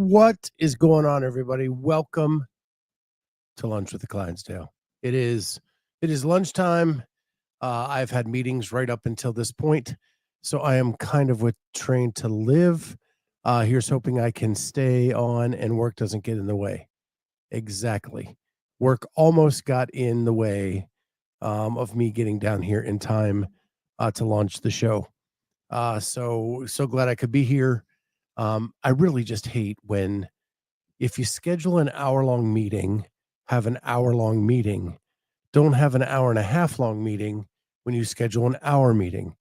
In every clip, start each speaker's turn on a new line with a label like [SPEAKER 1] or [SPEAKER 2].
[SPEAKER 1] What is going on, everybody? Welcome to Lunch with the Clydesdale. It is lunchtime. I've had meetings right up until this point, so I am kind of with train to live. Here's hoping I can stay on and work doesn't get in the way. Exactly. Work almost got in the way of me getting down here in time to launch the show. So glad I could be here. I really just hate when if you schedule an hour-long meeting, have an hour-long meeting. Don't have an hour and a half long meeting when you schedule an hour meeting.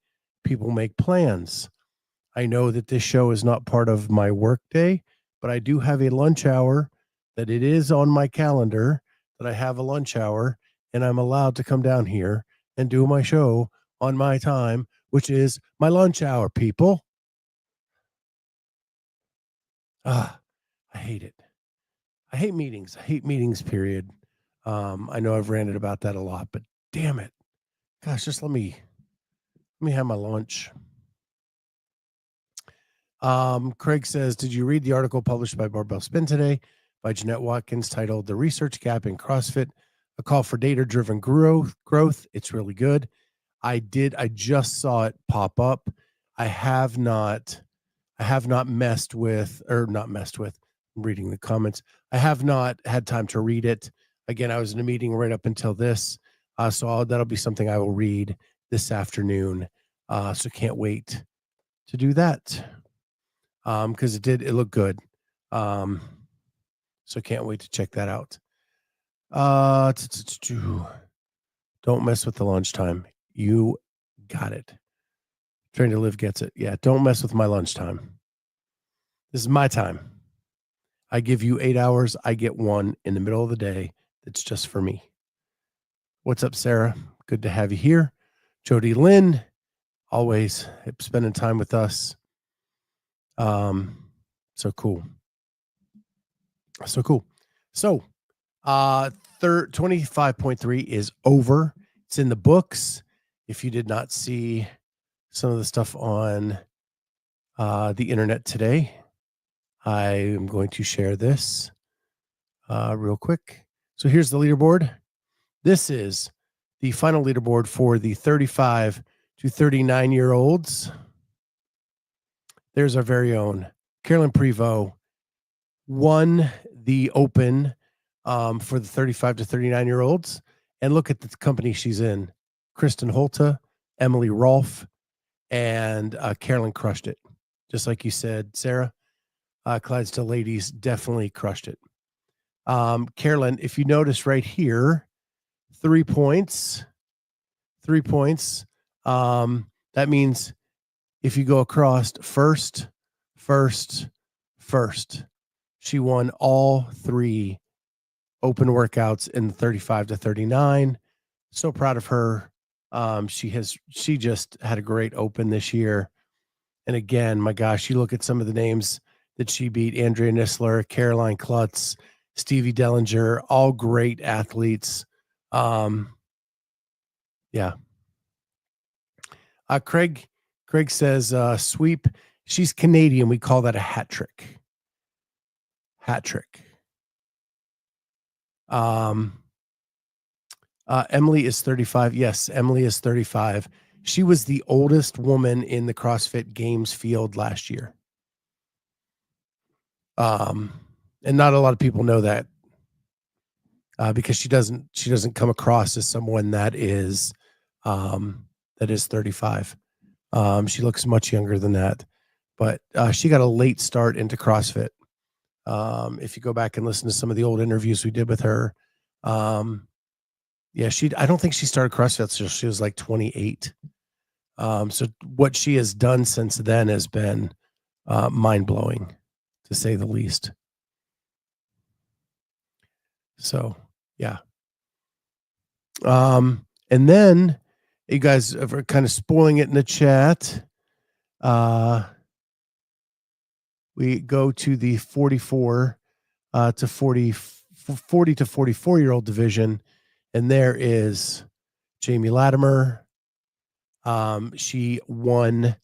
[SPEAKER 1] People make plans. I know that this show is not part of my work day, but I do have a lunch hour that it is on my calendar that I have a lunch hour and I'm allowed to come down here and do my show on my time, which is my lunch hour, people. I hate it. I hate meetings. I hate meetings, period. I know I've ranted about that a lot, but damn it. Gosh, just let me have my lunch. Craig says, did you read the article published by Barbell Spin today by Jeanette Watkins titled The Research Gap in CrossFit, a call for data-driven growth? It's really good. I did. I just saw it pop up. I have not messed with, I'm reading the comments. I have not had time to read it. Again, I was in a meeting right up until this. So that'll be something I will read this afternoon. So can't wait to do that. Because it looked good. So can't wait to check that out. Don't mess with the lunchtime. You got it. Trying to live gets it. Yeah, don't mess with my lunchtime. This is my time. I give you 8 hours. I get one in the middle of the day. That's just for me. What's up, Sarah? Good to have you here. Jody Lynn, always spending time with us. So cool. So 25.3 is over. It's in the books. If you did not see some of the stuff on the internet today, I am going to share this real quick. So here's the leaderboard. This is the final leaderboard for the 35 to 39-year-olds. There's our very own Carolyne Prevost won the Open for the 35 to 39-year-olds. And look at the company she's in. Kristen Holta, Emily Rolfe, and Carolyne crushed it. Just like you said, Sarah, Clydesdale ladies definitely crushed it. Carolyne, if you notice right here, 3 points. 3 points. That means if you go across first, she won all 3 open workouts in the 35 to 39. So proud of her. She just had a great open this year. And again, my gosh, you look at some of the names that she beat: Andrea Nisler, Caroline Klutz, Stevie Dellinger, all great athletes. Yeah. Craig says, sweep. She's Canadian. We call that a hat trick. Emily is 35. Yes, Emily is 35. She was the oldest woman in the CrossFit Games field last year. And not a lot of people know that because she doesn't come across as someone that is 35. She looks much younger than that, but she got a late start into CrossFit. If you go back and listen to some of the old interviews we did with her, I don't think she started CrossFit until she was like 28. So what she has done since then has been mind-blowing, to say the least. So, yeah. And then you guys are kind of spoiling it in the chat. We go to the 44 to 40 to 44-year-old division, and there is Jamie Latimer. She won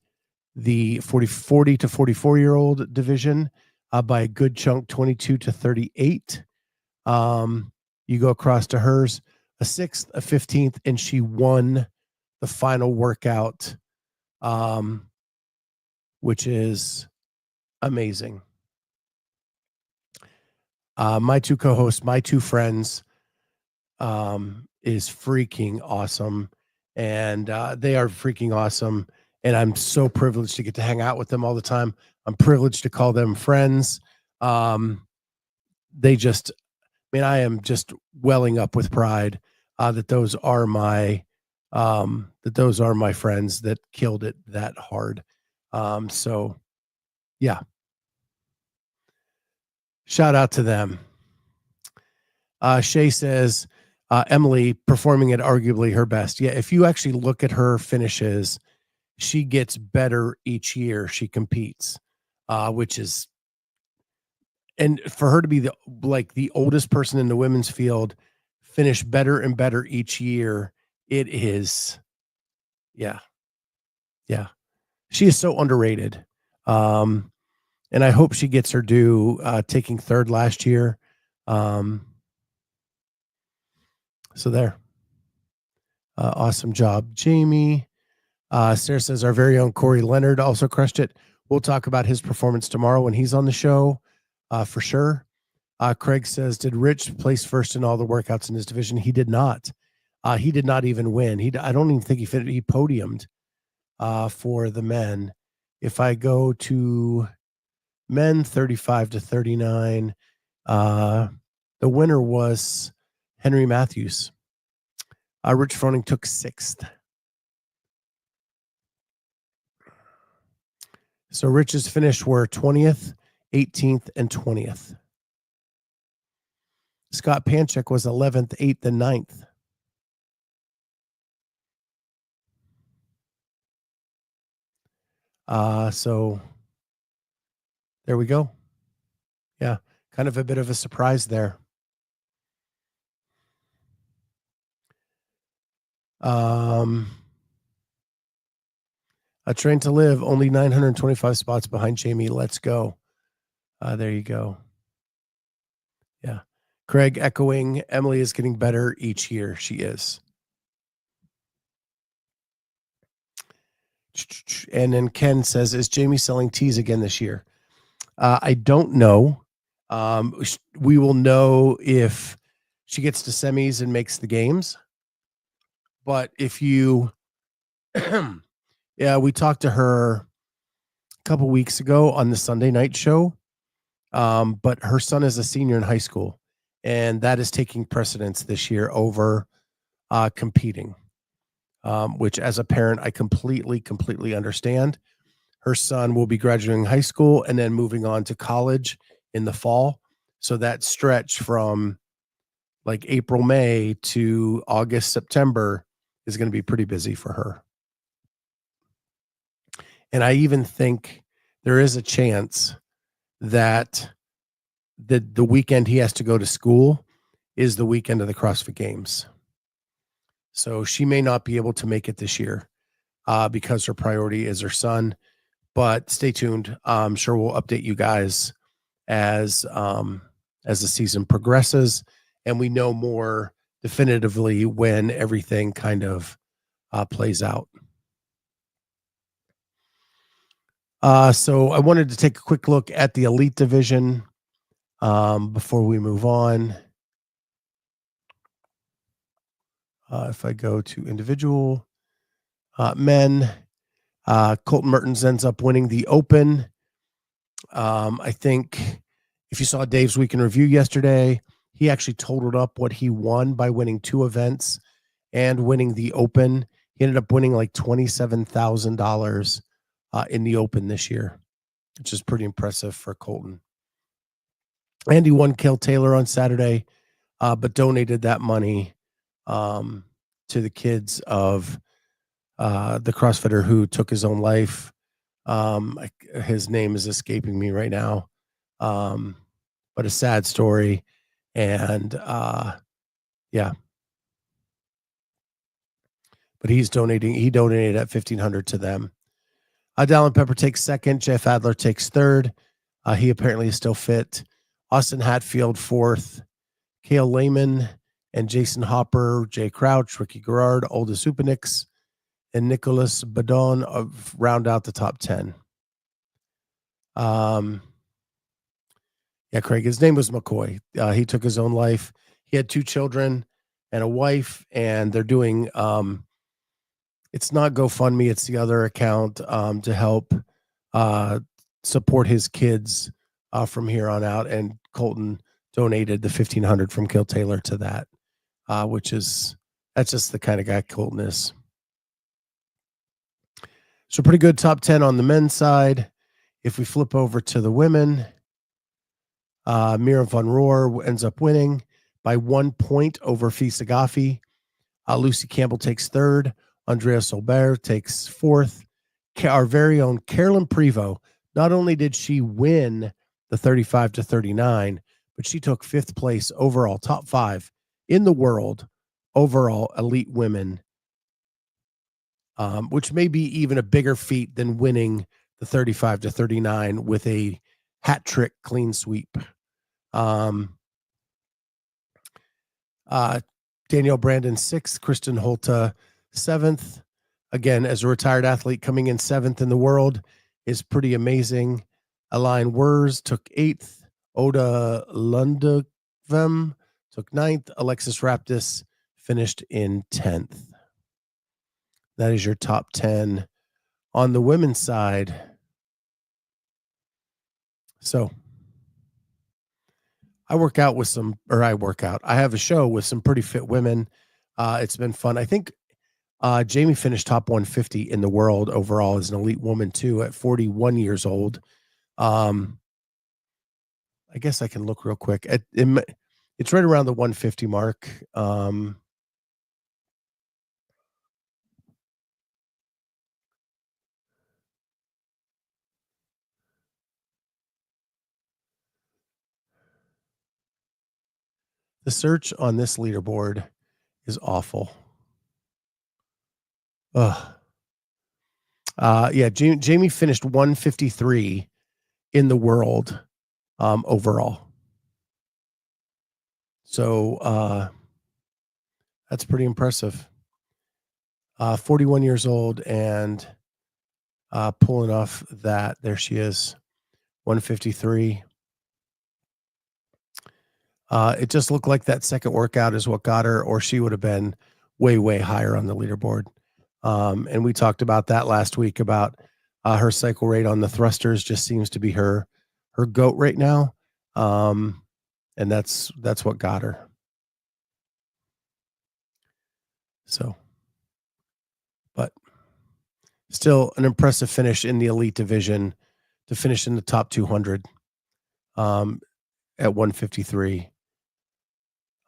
[SPEAKER 1] the 40 to 44-year-old division. by a good chunk, 22-38. You go across to hers, a 6th, a 15th, and she won the final workout, which is amazing. My two co-hosts, my two friends, is freaking awesome. And they are freaking awesome. And I'm so privileged to get to hang out with them all the time. I'm privileged to call them friends. They just, I am just welling up with pride that those are my friends that killed it that hard. So yeah, shout out to them. Shay says, Emily performing at arguably her best. Yeah, if you actually look at her finishes, she gets better each year she competes, which is, and for her to be the oldest person in the women's field, finish better and better each year, it is, yeah. She is so underrated. And I hope she gets her due, taking third last year. So there. Awesome job, Jamie. Sarah says our very own Corey Leonard also crushed it. We'll talk about his performance tomorrow when he's on the show, for sure. Craig says, did Rich place first in all the workouts in his division? He did not. He did not even win. I don't even think he finished. He podiumed for the men. If I go to men 35-39, the winner was Henry Matthews. Rich Froning took 6th. So Rich's finish were 20th, 18th, and 20th. Scott Panchik was 11th, 8th, and 9th. So there we go. Yeah, kind of a bit of a surprise there. A Train to Live, only 925 spots behind Jamie. Let's go. There you go. Yeah. Craig echoing, Emily is getting better each year. She is. And then Ken says, is Jamie selling teas again this year? I don't know. We will know if she gets to semis and makes the games. But if you, yeah, we talked to her a couple weeks ago on the Sunday night show. But her son is a senior in high school, and that is taking precedence this year over competing, which as a parent, I completely understand. Her son will be graduating high school and then moving on to college in the fall. So that stretch from like April, May to August, September is going to be pretty busy for her. And I even think there is a chance that the weekend he has to go to school is the weekend of the CrossFit Games. So she may not be able to make it this year because her priority is her son. But stay tuned. I'm sure we'll update you guys as the season progresses and we know more definitively when everything kind of plays out. So I wanted to take a quick look at the elite division before we move on. If I go to individual men, Colton Mertens ends up winning the Open. I think if you saw Dave's Week in Review yesterday, he actually totaled up what he won by winning 2 events and winning the Open. He ended up winning like $27,000 in the Open this year, which is pretty impressive for Colton. And he won Kel Taylor on Saturday, but donated that money to the kids of the CrossFitter who took his own life. His name is escaping me right now, but a sad story. And yeah, but he donated at $1,500 to them. Dallin Pepper takes second. Jeff Adler takes third. He apparently is still fit. Austin Hatfield, fourth. Cale Lehman and Jason Hopper, Jay Crouch, Ricky Garrard, Aldous Upanix, and Nicholas Badon round out the top 10. Craig, his name was McCoy. He took his own life. He had 2 children and a wife, and they're doing, it's not GoFundMe, it's the other account to help support his kids from here on out. And Colton donated the $1,500 from Kill Taylor to that, that's just the kind of guy Colton is. So pretty good top 10 on the men's side. If we flip over to the women, Mira Von Rohr ends up winning by 1 point over Fee Sagafi. Lucy Campbell takes third. Andrea Solbert takes fourth. Our very own Carolyn Prevost, not only did she win the 35-39, but she took 5th place overall, top 5 in the world, overall elite women, which may be even a bigger feat than winning the 35-39 with a hat trick clean sweep. Danielle Brandon 6th, Kristen Holta 7th. Again, as a retired athlete, coming in 7th in the world is pretty amazing. Aline Wers took 8th. Oda Lundvem took 9th. Alexis Raptis finished in 10th. That is your top 10 on the women's side. So I have a show with some pretty fit women. It's been fun. I think Jamie finished top 150 in the world overall as an elite woman too at 41 years old. I guess I can look real quick. It's right around the 150 mark. The search on this leaderboard is awful. Ugh. Jamie finished 153 in the world overall. So that's pretty impressive. 41 years old and pulling off that. There she is, 153. It just looked like that second workout is what got her, or she would have been way, way higher on the leaderboard. And we talked about that last week about her cycle rate on the thrusters just seems to be her goat right now. And that's what got her. So, but still an impressive finish in the elite division to finish in the top 200 at 153.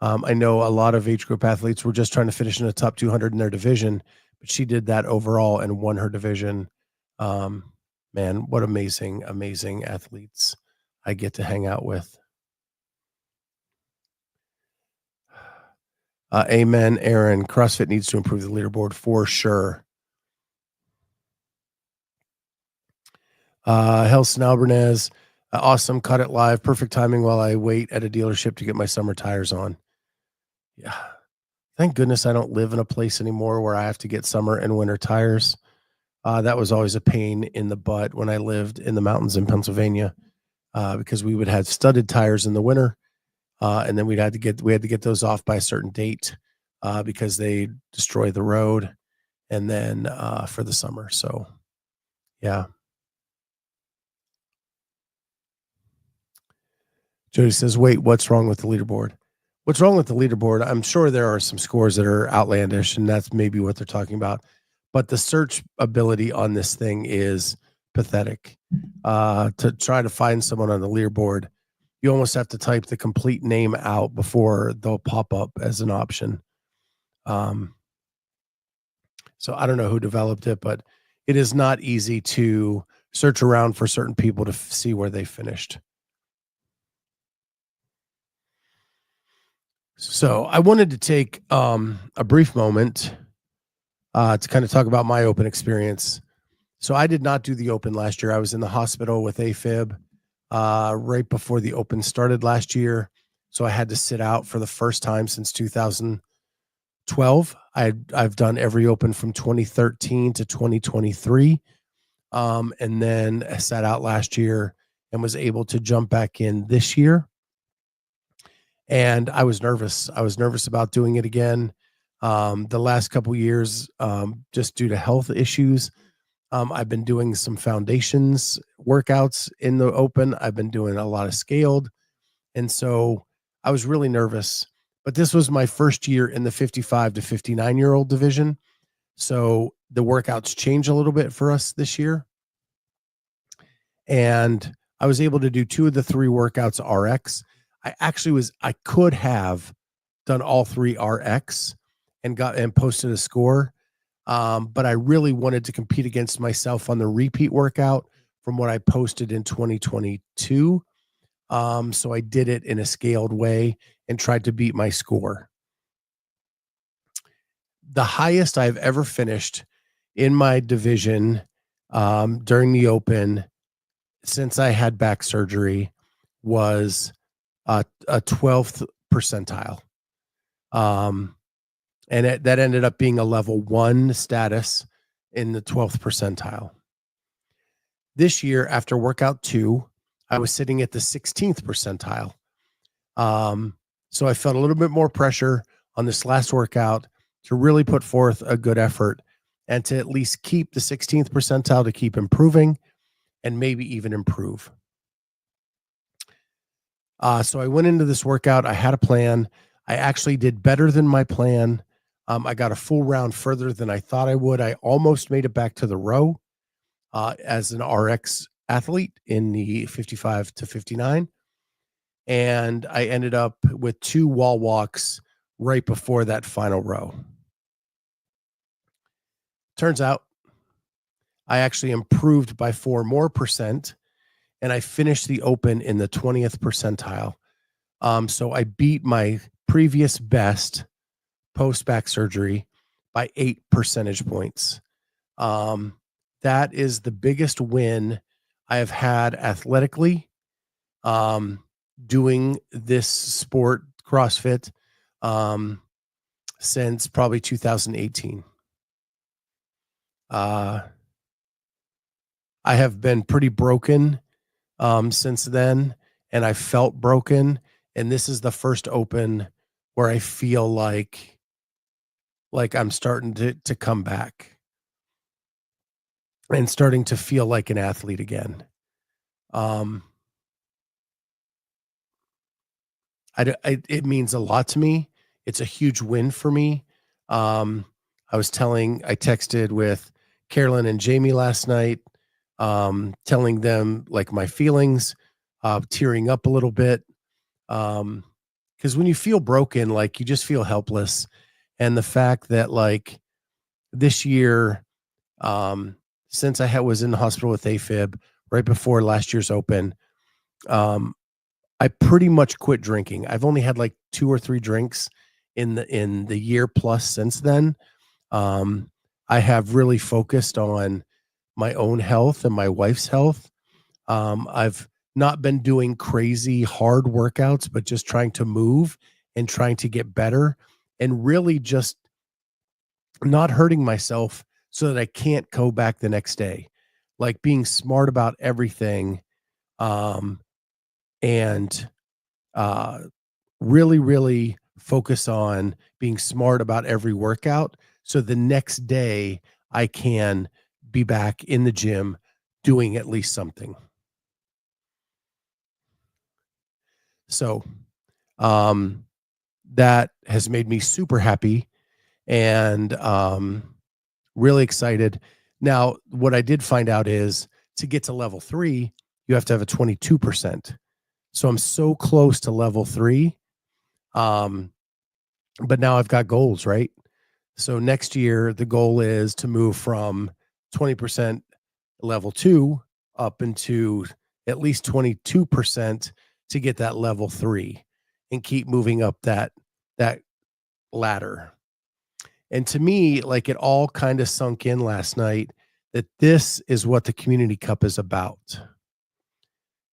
[SPEAKER 1] I know a lot of age group athletes were just trying to finish in the top 200 in their division, but she did that overall and won her division. Man, what amazing, amazing athletes I get to hang out with. Amen, Aaron. CrossFit needs to improve the leaderboard for sure. Helson Albernez, awesome. Cut it live. Perfect timing while I wait at a dealership to get my summer tires on. Yeah. Thank goodness I don't live in a place anymore where I have to get summer and winter tires. That was always a pain in the butt when I lived in the mountains in Pennsylvania, because we would have studded tires in the winter. And then we had to get those off by a certain date, because they destroy the road, and then, for the summer. So yeah. Jody says, wait, what's wrong with the leaderboard? What's wrong with the leaderboard? I'm sure there are some scores that are outlandish, and that's maybe what they're talking about. But the search ability on this thing is pathetic. To try to find someone on the leaderboard, you almost have to type the complete name out before they'll pop up as an option. So I don't know who developed it, but it is not easy to search around for certain people to see where they finished. So I wanted to take a brief moment to kind of talk about my open experience. So I did not do the open last year. I was in the hospital with AFib. right before the Open started last year. So I had to sit out for the first time since 2012. I've done every Open from 2013 to 2023. And then I sat out last year and was able to jump back in this year. And I was nervous. I was nervous about doing it again. The last couple years, just due to health issues, I've been doing some foundations workouts in the Open. I've been doing a lot of scaled. And so I was really nervous. But this was my first year in the 55 to 59-year-old division. So the workouts change a little bit for us this year. And I was able to do 2 of the 3 workouts RX. I could have done all 3 RX and posted a score. But I really wanted to compete against myself on the repeat workout from what I posted in 2022. So I did it in a scaled way and tried to beat my score. The highest I've ever finished in my division during the Open since I had back surgery was a 12th percentile. And that ended up being a level 1 status in the 12th percentile. This year, after workout 2, I was sitting at the 16th percentile. So I felt a little bit more pressure on this last workout to really put forth a good effort and to at least keep the 16th percentile, to keep improving and maybe even improve. So I went into this workout. I had a plan. I actually did better than my plan. I got a full round further than I thought I would. I almost made it back to the row as an RX athlete in the 55 to 59. And I ended up with 2 wall walks right before that final row. Turns out I actually improved by 4 more percent, and I finished the Open in the 20th percentile. So I beat my previous best post back surgery by 8 percentage points. That is the biggest win I have had athletically, doing this sport, CrossFit, since probably 2018. I have been pretty broken since then, and I felt broken. And this is the first Open where I feel like I'm starting to come back and starting to feel like an athlete again. It means a lot to me. It's a huge win for me. I texted with Carolyne and Jamie last night, telling them like my feelings, tearing up a little bit. Because when you feel broken, like you just feel helpless. And the fact that like this year, since I was in the hospital with AFib right before last year's Open, I pretty much quit drinking. I've only had like 2 or 3 drinks in the year plus since then. I have really focused on my own health and my wife's health. I've not been doing crazy hard workouts, but just trying to move and trying to get better and really just not hurting myself so that I can't go back the next day. Like being smart about everything. And really, really focus on being smart about every workout. So the next day I can be back in the gym doing at least something. So that has made me super happy and really excited. Now, what I did find out is to get to level 3, you have to have a 22%. So I'm so close to level 3. But now I've got goals, right? So next year, the goal is to move from 20% level 2 up into at least 22% to get that level 3 and keep moving up that ladder. And to me, like it all kind of sunk in last night that this is what the Community Cup is about.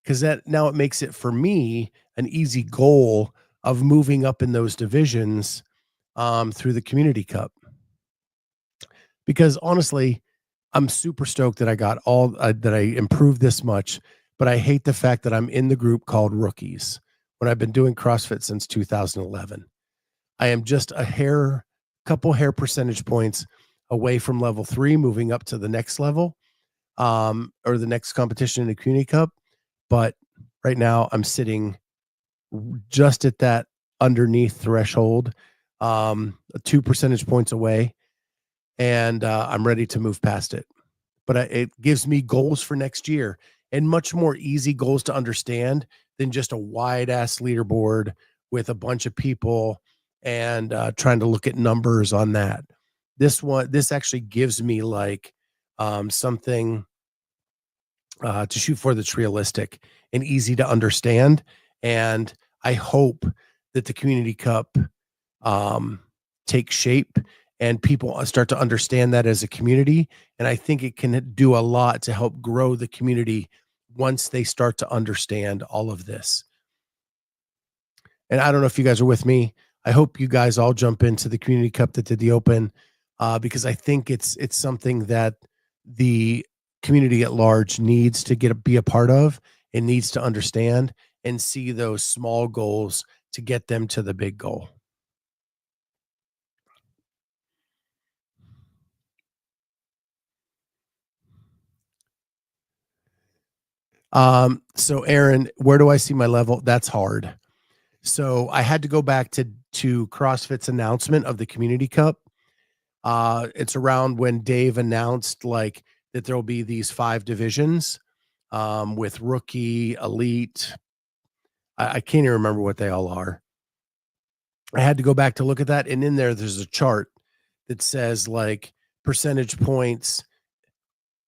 [SPEAKER 1] because that now it makes it for me an easy goal of moving up in those divisions through the Community Cup. Because honestly, I'm super stoked that I got all that I improved this much, but I hate the fact that I'm in the group called Rookies when I've been doing CrossFit since 2011. I am just couple hair percentage points away from level 3, moving up to the next level, or the next competition in the Community Cup. But right now I'm sitting just at that underneath threshold, 2 percentage points away, and I'm ready to move past it. But it gives me goals for next year, and much more easy goals to understand than just a wide ass leaderboard with a bunch of people and trying to look at numbers on that. This actually gives me like something to shoot for that's realistic and easy to understand. And I hope that the Community Cup takes shape and people start to understand that as a community. And I think it can do a lot to help grow the community once they start to understand all of this. And I don't know if you guys are with me. I hope you guys all jump into the Community Cup that did the Open, because I think it's something that the community at large needs to be a part of and needs to understand and see those small goals to get them to the big goal. So Aaron, where do I see my level? That's hard. So I had to go back to CrossFit's announcement of the Community Cup. It's around when Dave announced like that there'll be these 5 divisions, with rookie, elite. I can't even remember what they all are. I had to go back to look at that, and in there's a chart that says like percentage points.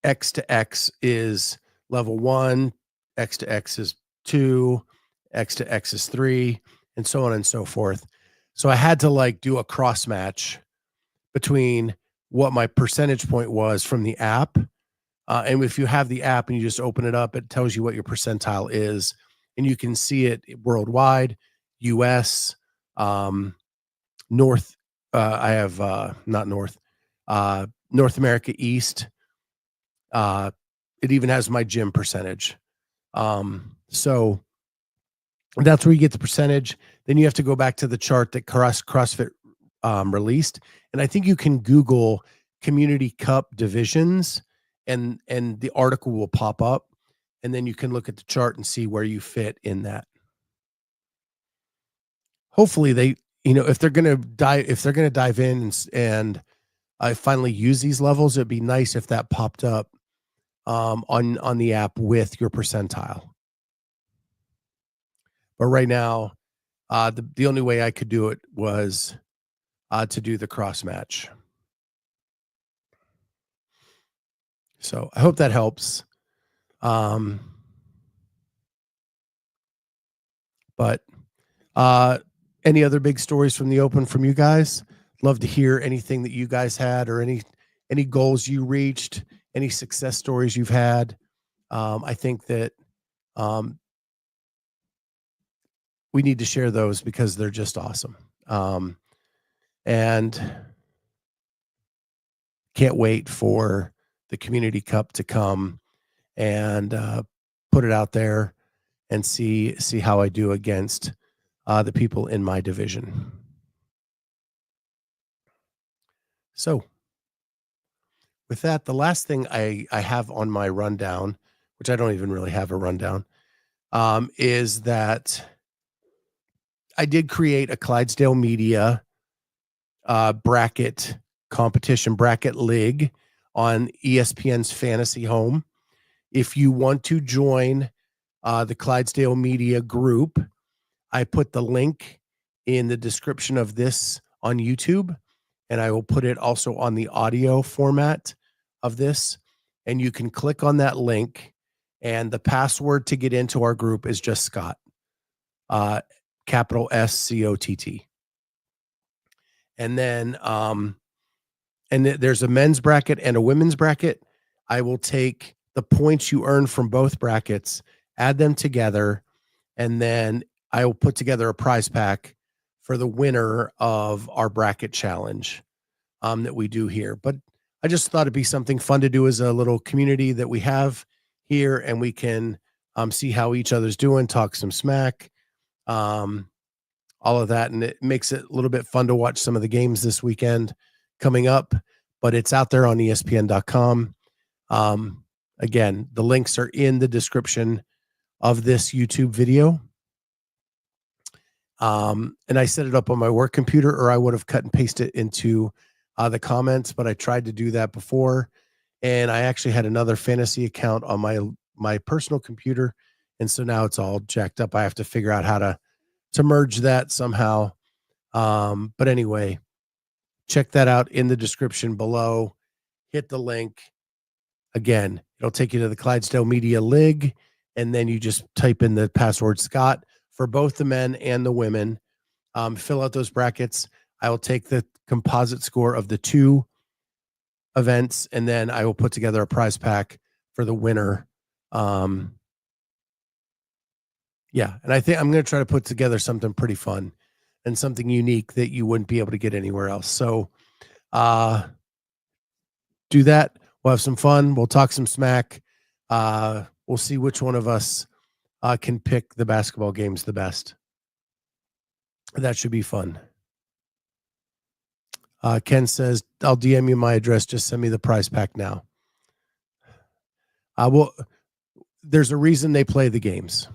[SPEAKER 1] X to X is level 1, X to X is 2, X to X is 3, and so on and so forth. So I had to like do a cross match between what my percentage point was from the app. And if you have the app and you just open it up, it tells you what your percentile is, and you can see it worldwide, US, North. I have not North, North America East. It even has my gym percentage. So that's where you get the percentage. Then you have to go back to the chart that CrossFit released. And I think you can Google Community Cup divisions, and the article will pop up. And then you can look at the chart and see where you fit in that. Hopefully they, if they're going to dive in and I finally use these levels, it'd be nice if that popped up on the app with your percentile. But right now, the only way I could do it was to do the cross match. So I hope that helps. But any other big stories from the Open from you guys? Love to hear anything that you guys had, or any goals you reached, any success stories you've had. I think that we need to share those because they're just awesome. And can't wait for the Community Cup to come and put it out there and see how I do against the people in my division. So with that, the last thing I have on my rundown, which I don't even really have a rundown, is that I did create a Clydesdale Media bracket competition, bracket league on ESPN's Fantasy Home. If you want to join the Clydesdale Media group, I put the link in the description of this on YouTube, and I will put it also on the audio format of this. And you can click on that link, and the password to get into our group is just Scott, capital SCOTT. And then, there's a men's bracket and a women's bracket. I will take the points you earn from both brackets, add them together, and then I will put together a prize pack for the winner of our bracket challenge that we do here. But I just thought it'd be something fun to do as a little community that we have here, and we can see how each other's doing, talk some smack, um, all of that. And it makes it a little bit fun to watch some of the games this weekend coming up, but it's out there on ESPN.com. Again, the links are in the description of this YouTube video. And I set it up on my work computer, or I would have cut and pasted it into the comments, but I tried to do that before. And I actually had another fantasy account on my personal computer. And so now it's all jacked up. I have to figure out how to merge that somehow. But anyway, check that out in the description below. Hit the link. Again, it'll take you to the Clydesdale Media League, and then you just type in the password Scott for both the men and the women. Fill out those brackets. I will take the composite score of the two events, and then I will put together a prize pack for the winner. Yeah, and I think I'm going to try to put together something pretty fun and something unique that you wouldn't be able to get anywhere else. So do that. We'll have some fun. We'll talk some smack. We'll see which one of us can pick the basketball games the best. That should be fun. Ken says, I'll DM you my address. Just send me the prize pack now. Well, there's a reason they play the games.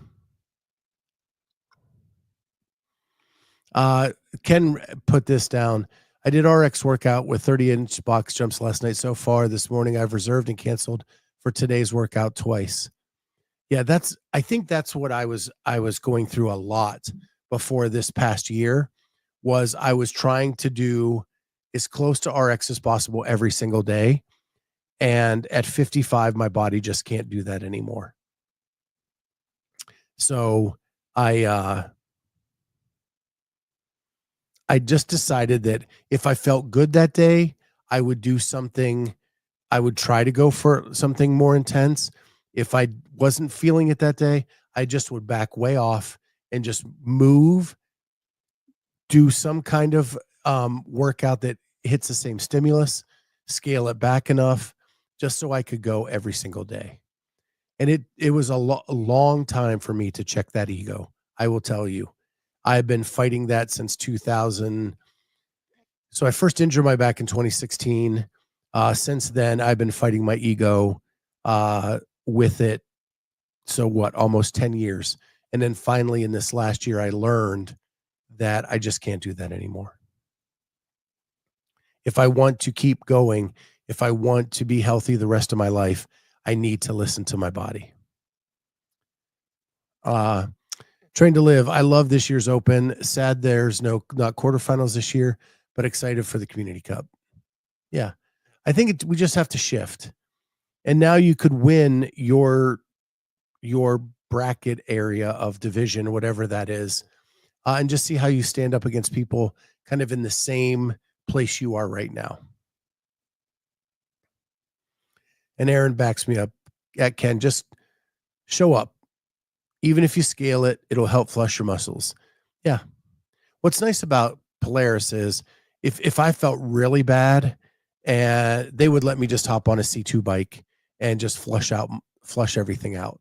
[SPEAKER 1] Ken put this down. I did RX workout with 30-inch box jumps last night. So far this morning, I've reserved and canceled for today's workout twice. Yeah, I think that's what I was going through a lot before this past year. Was I was trying to do as close to RX as possible every single day. And at 55, my body just can't do that anymore. So I just decided that if I felt good that day, I would do something. I would try to go for something more intense. If I wasn't feeling it that day, I just would back way off and just move, do some kind of workout that hits the same stimulus, scale it back enough just so I could go every single day. And it was a long time for me to check that ego. I will tell you, I've been fighting that since 2000. So I first injured my back in 2016. Since then, I've been fighting my ego with it. So what, almost 10 years. And then finally in this last year, I learned that I just can't do that anymore. If I want to keep going, if I want to be healthy the rest of my life, I need to listen to my body. Train to Live. I love this year's Open. Sad there's not quarterfinals this year, but excited for the Community Cup. Yeah. I think we just have to shift. And now you could win your bracket area of division, whatever that is, and just see how you stand up against people kind of in the same place you are right now. And Aaron backs me up at Ken. Just show up. Even if you scale it, it'll help flush your muscles. Yeah. What's nice about Polaris is if I felt really bad, and they would let me just hop on a C2 bike and just flush everything out.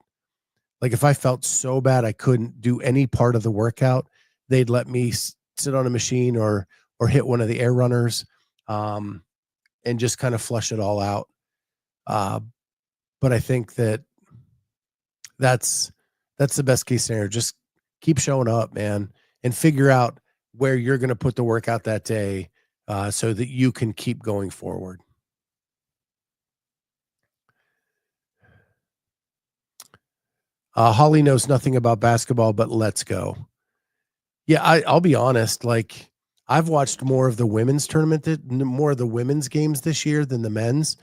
[SPEAKER 1] Like if I felt so bad I couldn't do any part of the workout, they'd let me sit on a machine or hit one of the air runners and just kind of flush it all out. But I think that's the best case scenario. Just keep showing up, man, and figure out where you're going to put the workout that day so that you can keep going forward. Holly knows nothing about basketball, but let's go. Yeah, I'll be honest. Like I've watched more of the women's tournament, more of the women's games this year than the men's.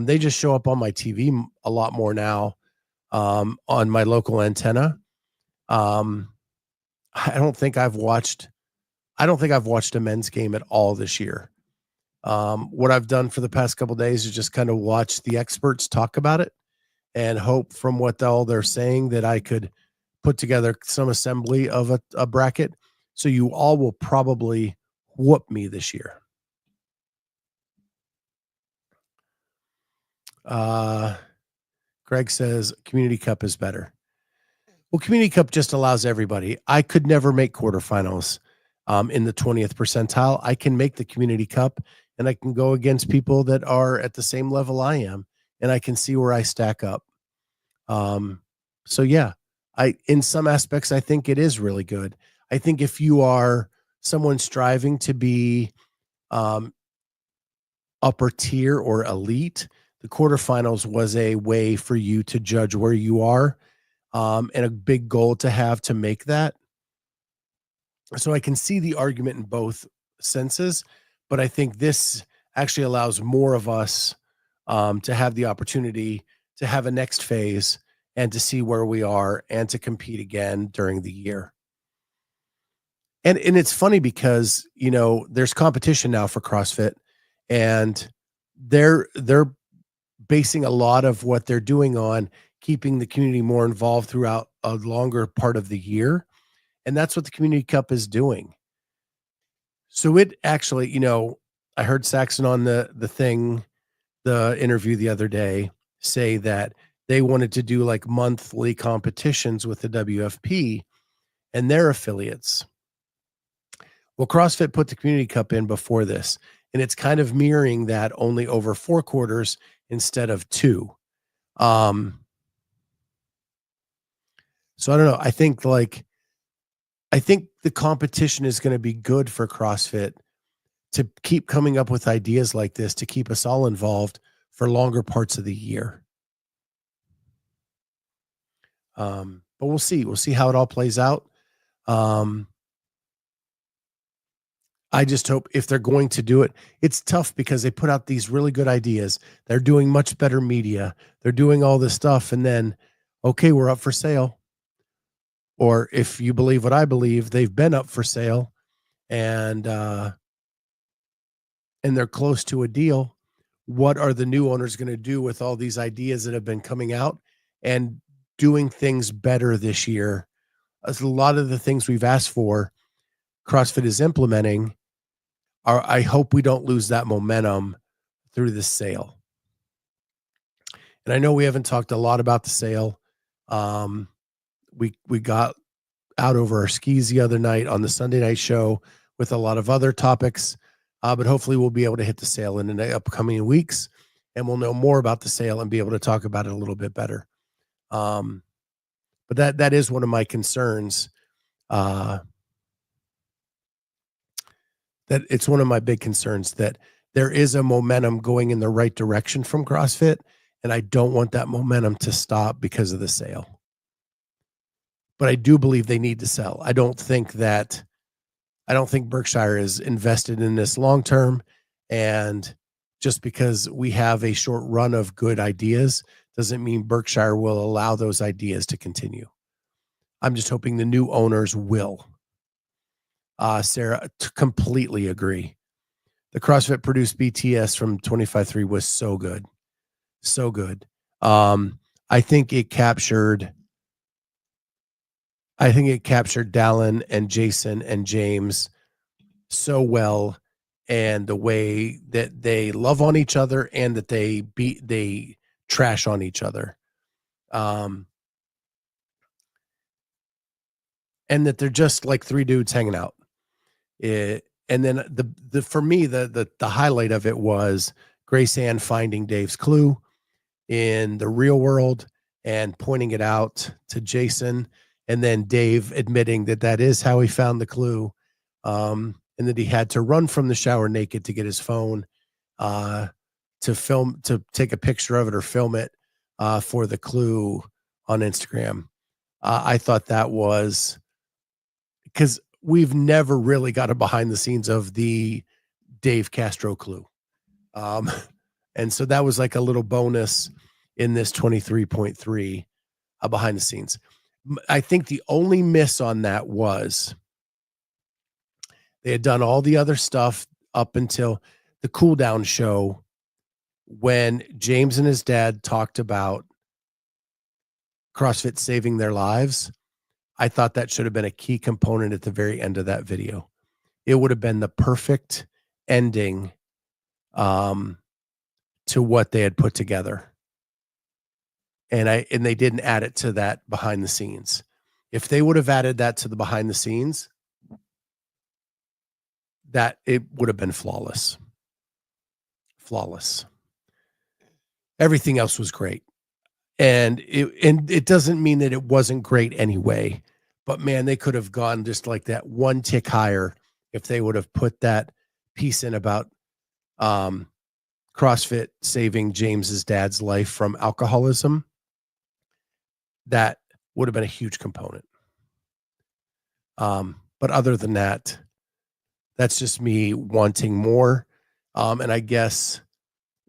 [SPEAKER 1] They just show up on my TV a lot more now on my local antenna. I don't think I've watched a men's game at all this year. What I've done for the past couple of days is just kind of watch the experts talk about it and hope from what all they're saying that I could put together some assembly of a bracket. So you all will probably whoop me this year. Greg says Community Cup is better. Well, Community Cup just allows everybody. I could never make quarterfinals in the 20th percentile. I can make the Community Cup, and I can go against people that are at the same level I am, and I can see where I stack up. So yeah, in some aspects, I think it is really good. I think if you are someone striving to be upper tier or elite, the quarterfinals was a way for you to judge where you are, and a big goal to have to make that. So I can see the argument in both senses, but I think this actually allows more of us to have the opportunity to have a next phase and to see where we are and to compete again during the year. And it's funny because, there's competition now for CrossFit, and they're basing a lot of what they're doing on keeping the community more involved throughout a longer part of the year. And that's what the Community Cup is doing. So it actually, I heard Saxon on the interview the other day say that they wanted to do like monthly competitions with the WFP and their affiliates. Well, CrossFit put the Community Cup in before this, and it's kind of mirroring that, only over 4 quarters instead of 2. So I don't know. I think the competition is going to be good for CrossFit to keep coming up with ideas like this to keep us all involved for longer parts of the year. But we'll see. We'll see how it all plays out. I just hope, if they're going to do it, it's tough because they put out these really good ideas. They're doing much better media. They're doing all this stuff. And then, okay, we're up for sale. Or if you believe what I believe, they've been up for sale and they're close to a deal. What are the new owners going to do with all these ideas that have been coming out and doing things better this year? As a lot of the things we've asked for, CrossFit is implementing. I hope we don't lose that momentum through the sale. And I know we haven't talked a lot about the sale. We got out over our skis the other night on the Sunday night show with a lot of other topics, but hopefully we'll be able to hit the sale in the upcoming weeks, and we'll know more about the sale and be able to talk about it a little bit better. But that is one of my concerns. That it's one of my big concerns that there is a momentum going in the right direction from CrossFit, and I don't want that momentum to stop because of the sale. But I do believe they need to sell. I don't think Berkshire is invested in this long term, and just because we have a short run of good ideas doesn't mean Berkshire will allow those ideas to continue. I'm just hoping the new owners will. Sarah, completely agree. The CrossFit produced BTS from 25-3 was so good. So good. I think it captured Dallin and Jason and James so well, and the way that they love on each other and that they trash on each other. And that they're just like 3 dudes hanging out. And then for me, the highlight of it was Grace Ann finding Dave's clue in the real world and pointing it out to Jason, and then Dave admitting that is how he found the clue, and that he had to run from the shower naked to get his phone to take a picture of it or film it for the clue on Instagram. I thought that was, because we've never really got a behind the scenes of the Dave Castro clue. And so that was like a little bonus in this 23.3 behind the scenes. I think the only miss on that was they had done all the other stuff up until the cool down show when James and his dad talked about CrossFit saving their lives, I thought that should have been a key component at the very end of that video. It would have been the perfect ending um, to what they had put together. And they didn't add it to that behind the scenes. If they would have added that to the behind the scenes, that it would have been flawless. Flawless. Everything else was great. And it doesn't mean that it wasn't great anyway, but man, they could have gone just like that one tick higher if they would have put that piece in about CrossFit saving James's dad's life from alcoholism. That would have been a huge component. But other than that, that's just me wanting more. And I guess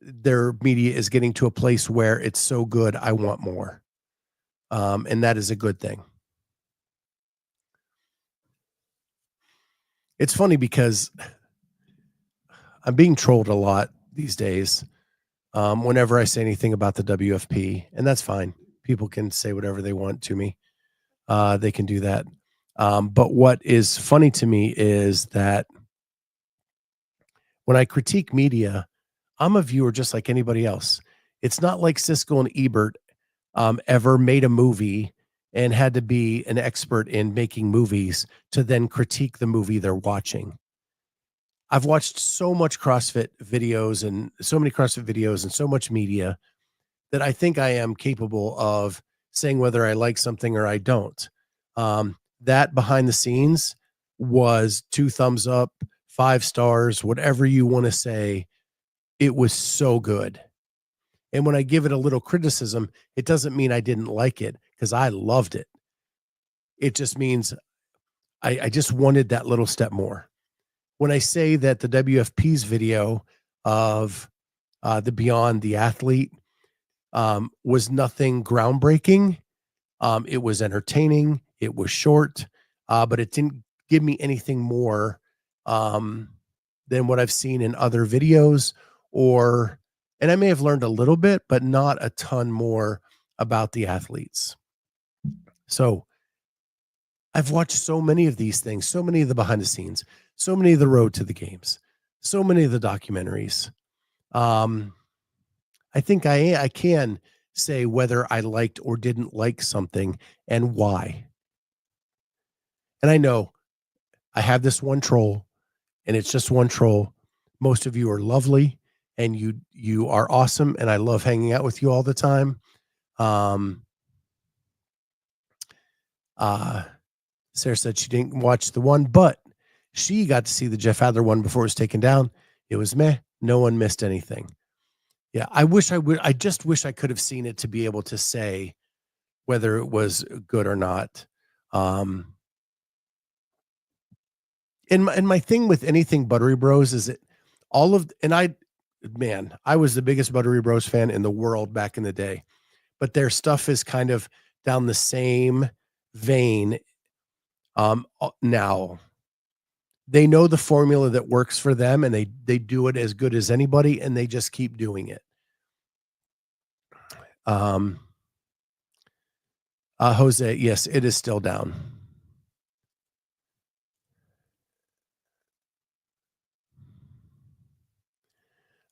[SPEAKER 1] their media is getting to a place where it's so good, I want more. And that is a good thing. It's funny because I'm being trolled a lot these days. Whenever I say anything about the WFP, and that's fine. People can say whatever they want to me. They can do that. But what is funny to me is that when I critique media, I'm a viewer just like anybody else. It's not like Siskel and Ebert ever made a movie and had to be an expert in making movies to then critique the movie they're watching. I've watched so much CrossFit videos and so many CrossFit videos and so much media that I think I am capable of saying whether I like something or I don't. That behind the scenes was 2 thumbs up, 5 stars, whatever you want to say. It was so good. And when I give it a little criticism, it doesn't mean I didn't like it because I loved it. It just means I just wanted that little step more. When I say that the WFP's video of the Beyond the Athlete was nothing groundbreaking, it was entertaining, it was short, but it didn't give me anything more than what I've seen in other videos, and I may have learned a little bit, but not a ton more about the athletes. So I've watched so many of these things, so many of the behind the scenes, so many of the road to the games, so many of the documentaries. I think I can say whether I liked or didn't like something and why. And I know I have this one troll, and it's just one troll. Most of you are lovely, and you are awesome, and I love hanging out with you all the time. Sarah said she didn't watch the one, but she got to see the Jeff Adler one before it was taken down. It was meh. No one missed anything. Yeah, I wish I would. I just wish I could have seen it to be able to say whether it was good or not. And my thing with anything Buttery Bros is that I was the biggest Buttery Bros fan in the world back in the day, but their stuff is kind of down the same vein. Now they know the formula that works for them, and they do it as good as anybody, and they just keep doing it. Jose, yes, it is still down.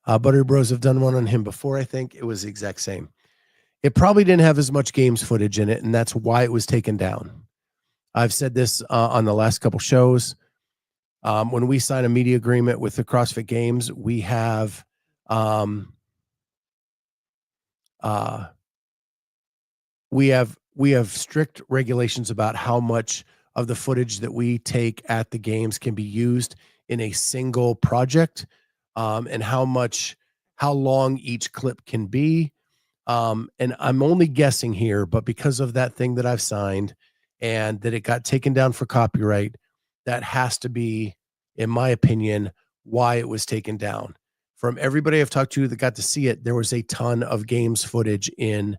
[SPEAKER 1] Buttery Bros have done one on him before. I think it was the exact same. It probably didn't have as much games footage in it, and that's why it was taken down. I've said this on the last couple shows. When we sign a media agreement with the CrossFit Games, we have strict regulations about how much of the footage that we take at the games can be used in a single project, and how long each clip can be. And I'm only guessing here, but because of that thing that I've signed and that it got taken down for copyright, that has to be, in my opinion, why it was taken down. From everybody I've talked to that got to see it, there was a ton of games footage in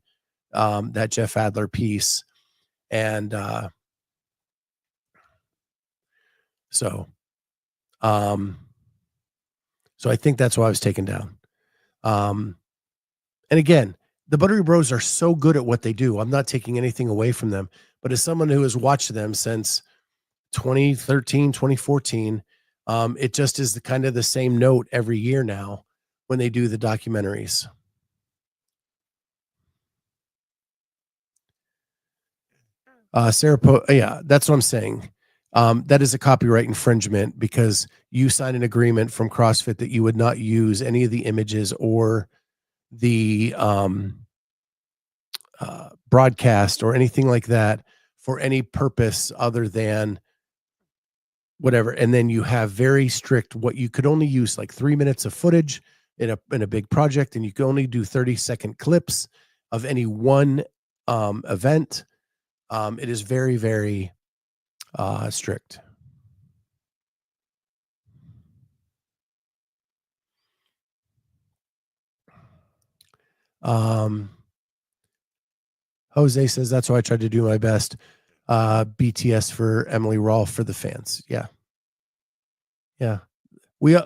[SPEAKER 1] that Jeff Adler piece. And so I think that's why I was taken down. And again, the Buttery Bros are so good at what they do. I'm not taking anything away from them, but as someone who has watched them since 2013, 2014, it just is the kind of the same note every year now when they do the documentaries. Yeah, that's what I'm saying. That is a copyright infringement because you signed an agreement from CrossFit that you would not use any of the images or the broadcast or anything like that for any purpose other than whatever. And then you have very strict what you could only use like 3 minutes of footage in a big project, and you can only do 30-second clips of any one event. It is very, very strict. Um, Jose says that's why I tried to do my best. BTS for Emily Rolfe for the fans. Yeah. Yeah. We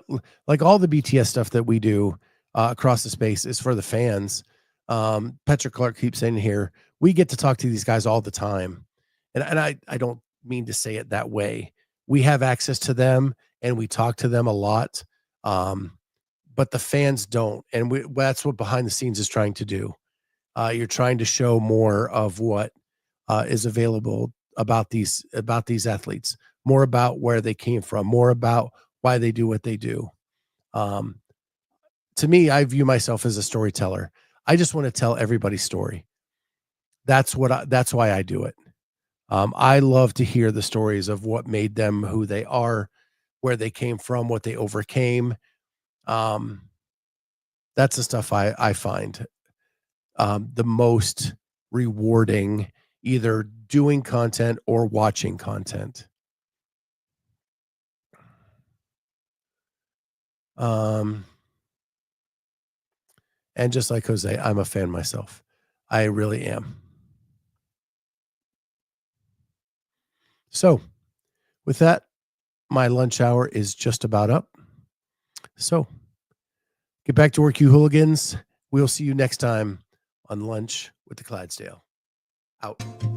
[SPEAKER 1] like all the BTS stuff that we do across the space is for the fans. Petra Clark keeps saying here, we get to talk to these guys all the time. And I don't mean to say it that way. We have access to them and we talk to them a lot. But the fans don't. And that's what behind the scenes is trying to do. You're trying to show more of what is available about these athletes, more about where they came from, more about why they do what they do. To me, I view myself as a storyteller. I just want to tell everybody's story. That's why I do it. I love to hear the stories of what made them who they are, where they came from, what they overcame. That's the stuff I find the most rewarding, either doing content or watching content. And just like Jose, I'm a fan myself. I really am. So, with that, my lunch hour is just about up. So, get back to work, you hooligans. We'll see you next time on Lunch with the Clydesdale. Out.